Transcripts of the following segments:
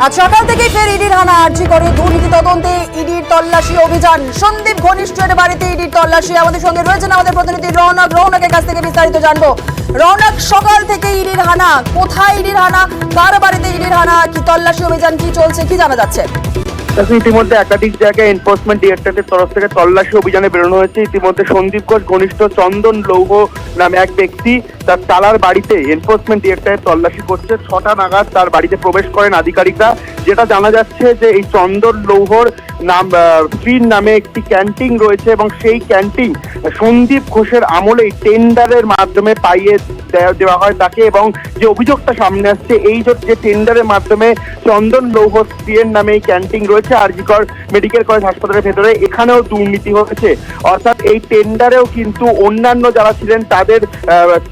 আজ সকাল থেকেই ফের ইডির হানা। আর্জি করে দুর্নীতি তদন্তে ইডির তল্লাশি অভিযান। সন্দীপ ঘনিষ্ঠের বাড়িতে ইডির তল্লাশি। আমাদের সঙ্গে রয়েছেন আমাদের প্রতিনিধি রৌনক। রৌনকের কাছ থেকে বিস্তারিত জানবো। রৌনক, সকাল থেকে ইডির হানা, কোথায় ইডির হানা, কার বাড়িতে ইডির হানা, কি তল্লাশি অভিযান কি চলছে, কি জানা যাচ্ছে? ইতিমধ্যে একাধিক জায়গায় এনফোর্সমেন্ট ডিরেক্টরেটের তরফ থেকে তল্লাশি অভিযানে বেরোনো হয়েছে। ইতিমধ্যে সন্দীপ ঘোষ ঘনিষ্ঠ চন্দন লৌহ নামে এক ব্যক্তি তার তালার বাড়িতে এনফোর্সমেন্ট ডিরেক্টরেট তল্লাশি করছে। 6টা নাগাদ তার বাড়িতে প্রবেশ করেন আধিকারিকরা। যেটা জানা যাচ্ছে যে এই চন্দন লৌহর নাম স্ত্রীর নামে একটি ক্যান্টিন রয়েছে এবং সেই ক্যান্টিন সন্দীপ ঘোষের আমলেই টেন্ডারের মাধ্যমে পাইয়ে দেওয়া হয় তাকে, এবং যে অভিযোগটা সামনে আসছে এই যে টেন্ডারের মাধ্যমে চন্দন লৌহ স্ত্রীর নামে এই ক্যান্টিন রয়েছে আরজিকর মেডিকেল কলেজ হাসপাতালের ভেতরে, এখানেও দুর্নীতি হয়েছে। অর্থাৎ এই টেন্ডারেও কিন্তু অন্যান্য যারা ছিলেন তাদের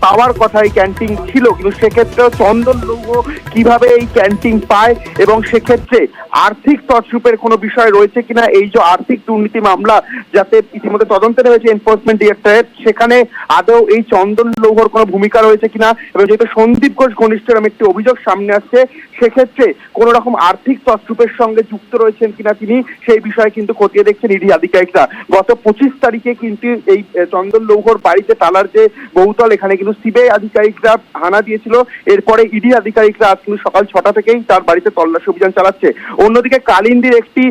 পাওয়ার কথা এই ক্যান্টিন ছিল, কিন্তু সেক্ষেত্রেও চন্দন লৌহ কিভাবে এই ক্যান্টিন পায় এবং সেক্ষেত্রে আর্থিক তছরূপের কোনো বিষয় রয়েছে কিনা, এই যে আর্থিক দুর্নীতি মামলা যাতে ইতিমধ্যে তদন্তে নেমেছে এনফোর্সমেন্ট ডিরেক্টরেট, সেখানে আদৌ এই চন্দন লৌহর কোনো ভূমিকা রয়েছে কিনা, এবং যেহেতু সন্দীপ ঘোষ ঘনিষ্ঠের একটি অভিযোগ সামনে আসছে সেক্ষেত্রে কোন রকম আর্থিক তছরূপের সঙ্গে যুক্ত রয়েছেন কিনা তিনি, সেই বিষয়ে কিন্তু খতিয়ে দেখছেন ইডি আধিকারিকরা। গত 25 তারিখে কিন্তু এই চন্দন লৌহর বাড়িতে তালার যে বহুতল, এখানে কিন্তু সিবিআই আধিকারিকরা হানা দিয়েছিল। এরপরে ইডি আধিকারিকরা আজ কিন্তু সকাল 6টা থেকেই তার বাড়িতে তল্লাশি অভিযান চালাচ্ছে। অন্যদিকে কালিন্দির একটি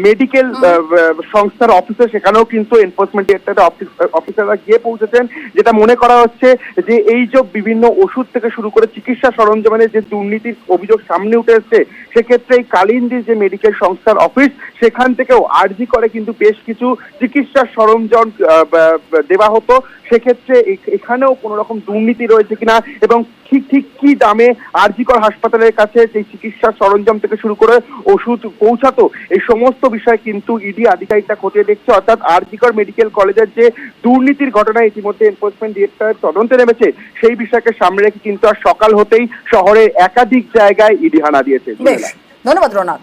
মেডিকেল সংস্থার অফিসে, সেখানেও কিন্তু এনফোর্সমেন্ট ডিরেক্টরেট অফিসাররা গিয়ে পৌঁছেছেন। যেটা মনে করা হচ্ছে যে এই যে বিভিন্ন ওষুধ থেকে শুরু করে চিকিৎসা সরঞ্জামের যে দুর্নীতির অভিযোগ সামনে উঠে এসছে, সেক্ষেত্রে এই কালিন্দির যে মেডিকেল সংস্থার অফিস, সেখান থেকেও আরজি করে কিন্তু বেশ কিছু চিকিৎসার সরঞ্জাম দেওয়া হতো। সেক্ষেত্রে এখানেও কোনো রকম দুর্নীতি রয়েছে কিনা এবং ঠিক কি দামে আরজিকর হাসপাতালের কাছে সেই চিকিৎসার সরঞ্জাম থেকে শুরু করে ওষুধ পৌঁছাতো, এই সমস্ত বিষয় কিন্তু ইডি আধিকারিকরা খতিয়ে দেখছে। অর্থাৎ আরজিকর মেডিকেল কলেজের যে দুর্নীতির ঘটনা ইতিমধ্যে এনফোর্সমেন্ট ডিরেক্টরেট তদন্তে নেমেছে, সেই বিষয়কে সামনে রেখে কিন্তু আর সকাল হতেই শহরের একাধিক জায়গায় ইডি হানা দিয়েছে। ধন্যবাদ রৌনক।